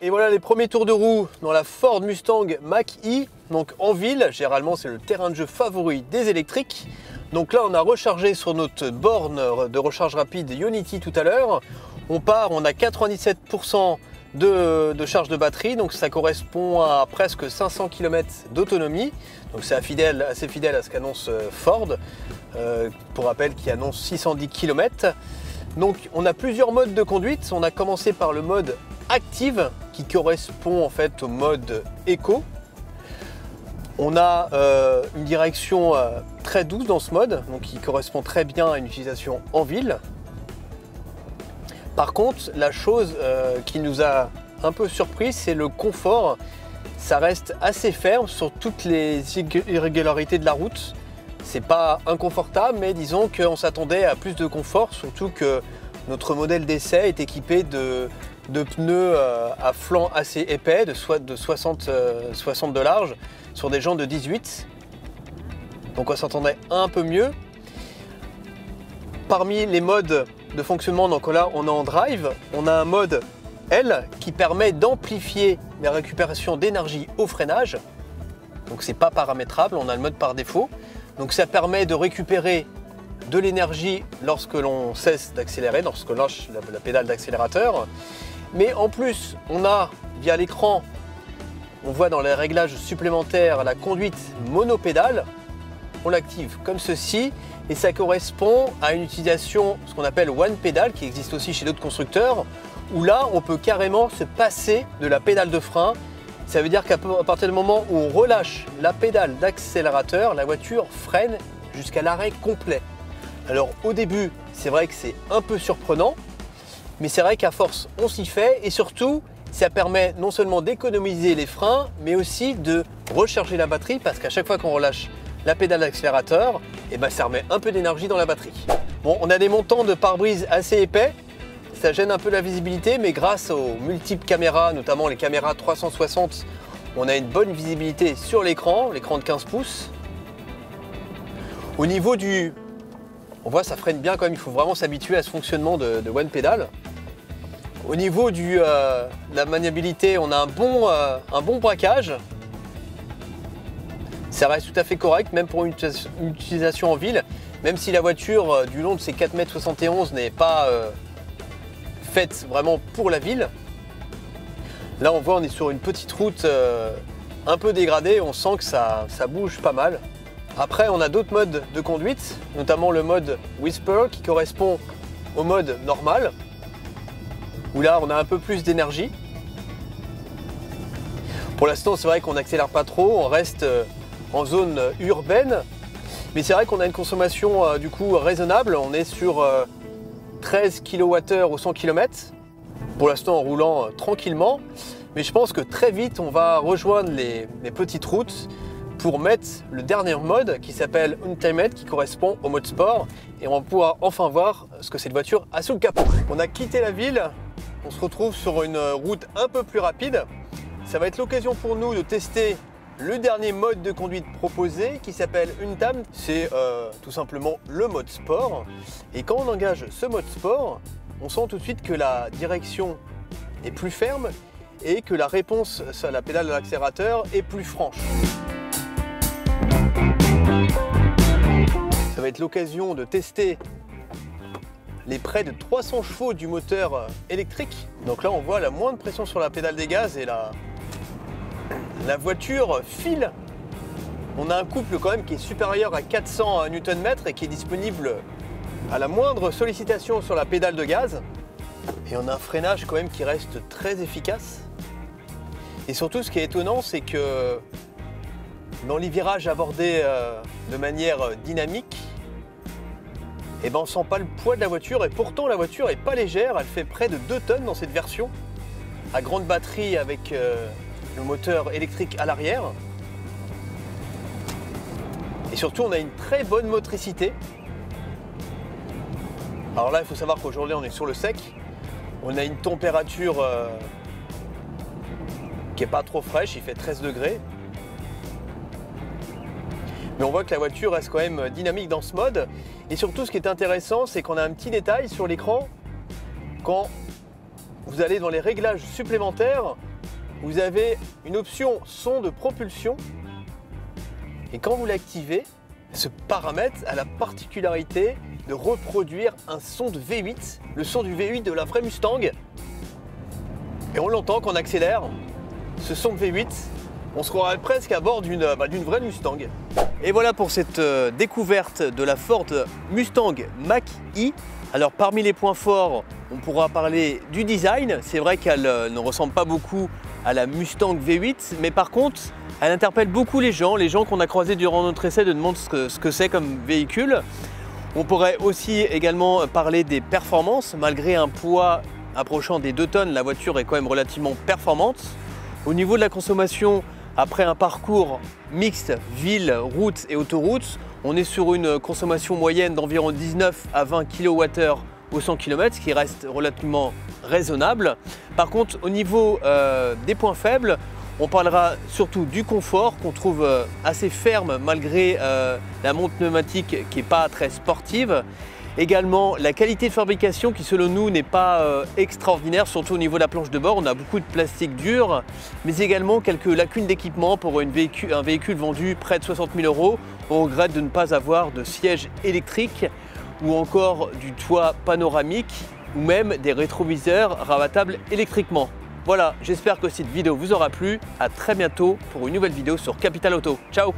Et voilà les premiers tours de roue dans la Ford Mustang Mach-E. Donc en ville, généralement c'est le terrain de jeu favori des électriques. Donc là on a rechargé sur notre borne de recharge rapide Ionity tout à l'heure. On part, on a 97% de charge de batterie, donc ça correspond à presque 500 km d'autonomie. Donc c'est assez fidèle à ce qu'annonce Ford, pour rappel qui annonce 610 km. Donc on a plusieurs modes de conduite. On a commencé par le mode active qui correspond en fait au mode éco. On a une direction très douce dans ce mode, donc qui correspond très bien à une utilisation en ville. Par contre, la chose qui nous a un peu surpris, c'est le confort. Ça reste assez ferme sur toutes les irrégularités de la route. C'est pas inconfortable, mais disons qu'on s'attendait à plus de confort, surtout que notre modèle d'essai est équipé de pneus à flanc assez épais, de 60 de large, sur des jantes de 18. Donc on s'entendait un peu mieux. Parmi les modes de fonctionnement, donc là on est en drive, on a un mode L qui permet d'amplifier la récupération d'énergie au freinage. Donc c'est pas paramétrable, on a le mode par défaut. Donc ça permet de récupérer de l'énergie lorsque l'on cesse d'accélérer, lorsque l'on lâche la pédale d'accélérateur. Mais en plus, on a via l'écran, on voit dans les réglages supplémentaires la conduite monopédale. On l'active comme ceci et ça correspond à une utilisation, ce qu'on appelle one pédale, qui existe aussi chez d'autres constructeurs, où là on peut carrément se passer de la pédale de frein. Ça veut dire qu'à partir du moment où on relâche la pédale d'accélérateur, la voiture freine jusqu'à l'arrêt complet. Alors au début, c'est vrai que c'est un peu surprenant, mais c'est vrai qu'à force, on s'y fait et surtout, ça permet non seulement d'économiser les freins, mais aussi de recharger la batterie parce qu'à chaque fois qu'on relâche la pédale d'accélérateur, et ben ça remet un peu d'énergie dans la batterie. Bon, on a des montants de pare-brise assez épais, ça gêne un peu la visibilité, mais grâce aux multiples caméras, notamment les caméras 360, on a une bonne visibilité sur l'écran de 15 pouces. Au niveau du... On voit ça freine bien quand même, il faut vraiment s'habituer à ce fonctionnement de one pédale. Au niveau de la maniabilité, on a un bon braquage. Ça reste tout à fait correct, même pour une utilisation en ville, même si la voiture du long de ses 4,71 m n'est pas faite vraiment pour la ville. Là on voit on est sur une petite route un peu dégradée, on sent que ça bouge pas mal. Après on a d'autres modes de conduite, notamment le mode Whisper qui correspond au mode normal, où là on a un peu plus d'énergie. Pour l'instant c'est vrai qu'on n'accélère pas trop, on reste en zone urbaine, mais c'est vrai qu'on a une consommation du coup raisonnable, on est sur 13 kWh au 100 km, pour l'instant en roulant tranquillement, mais je pense que très vite on va rejoindre les petites routes pour mettre le dernier mode qui s'appelle Untamed, qui correspond au mode sport, et on va pouvoir enfin voir ce que cette voiture a sous le capot. On a quitté la ville, on se retrouve sur une route un peu plus rapide. Ça va être l'occasion pour nous de tester le dernier mode de conduite proposé qui s'appelle Untamed. C'est tout simplement le mode sport. Et quand on engage ce mode sport, on sent tout de suite que la direction est plus ferme et que la réponse à la pédale de l'accélérateur est plus franche. Ça va être l'occasion de tester les près de 300 chevaux du moteur électrique. Donc là on voit la moindre pression sur la pédale des gaz et la voiture file. On a un couple quand même qui est supérieur à 400 Nm et qui est disponible à la moindre sollicitation sur la pédale de gaz. Et on a un freinage quand même qui reste très efficace. Et surtout ce qui est étonnant, c'est que dans les virages abordés de manière dynamique, et ben on sent pas le poids de la voiture et pourtant la voiture est pas légère, elle fait près de 2 tonnes dans cette version, à grande batterie avec le moteur électrique à l'arrière. Et surtout on a une très bonne motricité. Alors là il faut savoir qu'aujourd'hui on est sur le sec, on a une température qui est pas trop fraîche, il fait 13 degrés. Mais on voit que la voiture reste quand même dynamique dans ce mode. Et surtout ce qui est intéressant, c'est qu'on a un petit détail sur l'écran. quand vous allez dans les réglages supplémentaires, vous avez une option son de propulsion. Et quand vous l'activez, ce paramètre a la particularité de reproduire un son de V8, le son du V8 de la vraie Mustang. Et on l'entend quand on accélère, ce son de V8, on se croirait presque à bord d'une vraie Mustang. Et voilà pour cette découverte de la Ford Mustang Mach-E. Alors parmi les points forts, on pourra parler du design. C'est vrai qu'elle ne ressemble pas beaucoup à la Mustang V8, mais par contre, elle interpelle beaucoup les gens qu'on a croisés durant notre essai de demander ce que c'est comme véhicule. On pourrait aussi également parler des performances. Malgré un poids approchant des 2 tonnes, la voiture est quand même relativement performante. Au niveau de la consommation, après un parcours mixte ville, route et autoroute, on est sur une consommation moyenne d'environ 19 à 20 kWh au 100 km, ce qui reste relativement raisonnable. Par contre, au niveau des points faibles, on parlera surtout du confort qu'on trouve assez ferme malgré la montre pneumatique qui n'est pas très sportive. Également la qualité de fabrication qui selon nous n'est pas extraordinaire, surtout au niveau de la planche de bord. On a beaucoup de plastique dur, mais également quelques lacunes d'équipement pour un véhicule vendu près de 60 000 €. On regrette de ne pas avoir de siège électrique ou encore du toit panoramique ou même des rétroviseurs rabattables électriquement. Voilà, j'espère que cette vidéo vous aura plu. À très bientôt pour une nouvelle vidéo sur Capital Auto. Ciao!